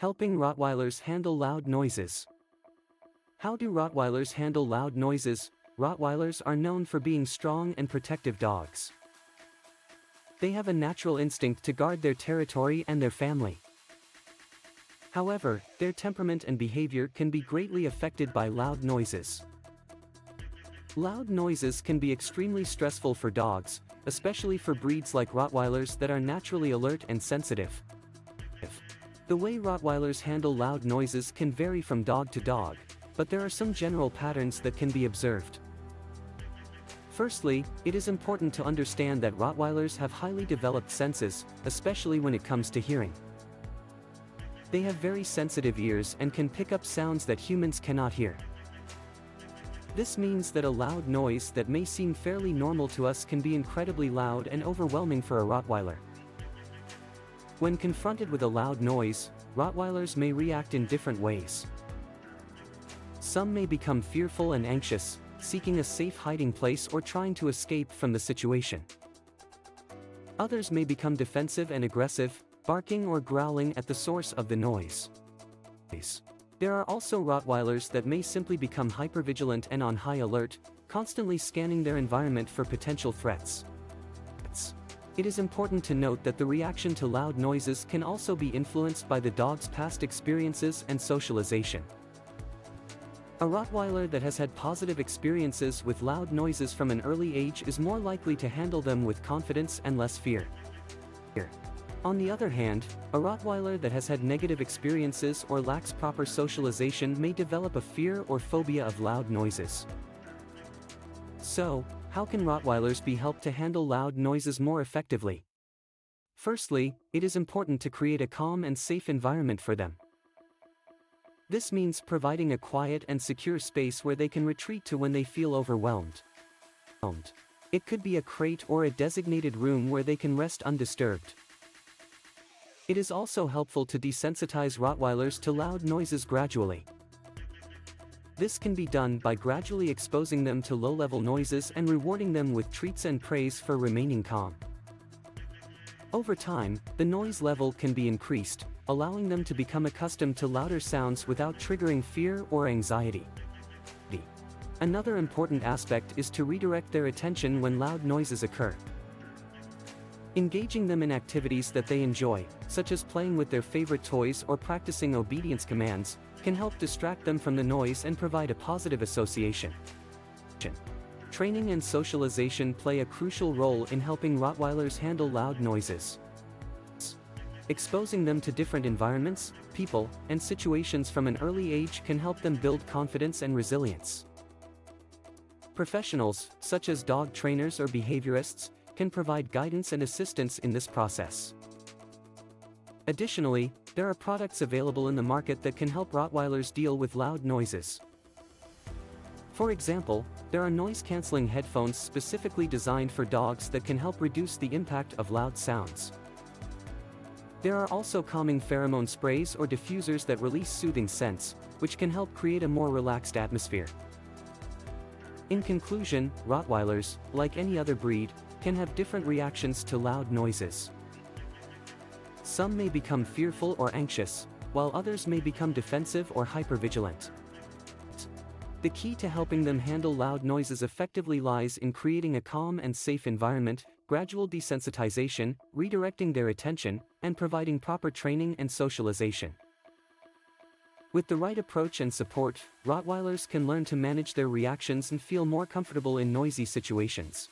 Helping Rottweilers handle loud noises. How do Rottweilers handle loud noises? Rottweilers are known for being strong and protective dogs. They have a natural instinct to guard their territory and their family. However, their temperament and behavior can be greatly affected by loud noises. Loud noises can be extremely stressful for dogs, especially for breeds like Rottweilers that are naturally alert and sensitive. The way Rottweilers handle loud noises can vary from dog to dog, but there are some general patterns that can be observed. Firstly, it is important to understand that Rottweilers have highly developed senses, especially when it comes to hearing. They have very sensitive ears and can pick up sounds that humans cannot hear. This means that a loud noise that may seem fairly normal to us can be incredibly loud and overwhelming for a Rottweiler. When confronted with a loud noise, Rottweilers may react in different ways. Some may become fearful and anxious, seeking a safe hiding place or trying to escape from the situation. Others may become defensive and aggressive, barking or growling at the source of the noise. There are also Rottweilers that may simply become hypervigilant and on high alert, constantly scanning their environment for potential threats. It is important to note that the reaction to loud noises can also be influenced by the dog's past experiences and socialization. A Rottweiler that has had positive experiences with loud noises from an early age is more likely to handle them with confidence and less fear. On the other hand, a Rottweiler that has had negative experiences or lacks proper socialization may develop a fear or phobia of loud noises. So, how can Rottweilers be helped to handle loud noises more effectively? Firstly, it is important to create a calm and safe environment for them. This means providing a quiet and secure space where they can retreat to when they feel overwhelmed. It could be a crate or a designated room where they can rest undisturbed. It is also helpful to desensitize Rottweilers to loud noises gradually. This can be done by gradually exposing them to low-level noises and rewarding them with treats and praise for remaining calm. Over time, the noise level can be increased, allowing them to become accustomed to louder sounds without triggering fear or anxiety. Another important aspect is to redirect their attention when loud noises occur. Engaging them in activities that they enjoy, such as playing with their favorite toys or practicing obedience commands, can help distract them from the noise and provide a positive association. Training and socialization play a crucial role in helping Rottweilers handle loud noises. Exposing them to different environments, people, and situations from an early age can help them build confidence and resilience. Professionals, such as dog trainers or behaviorists, can provide guidance and assistance in this process. Additionally, there are products available in the market that can help Rottweilers deal with loud noises. For example, there are noise-canceling headphones specifically designed for dogs that can help reduce the impact of loud sounds. There are also calming pheromone sprays or diffusers that release soothing scents, which can help create a more relaxed atmosphere. In conclusion, Rottweilers, like any other breed, can have different reactions to loud noises. Some may become fearful or anxious, while others may become defensive or hypervigilant. The key to helping them handle loud noises effectively lies in creating a calm and safe environment, gradual desensitization, redirecting their attention, and providing proper training and socialization. With the right approach and support, Rottweilers can learn to manage their reactions and feel more comfortable in noisy situations.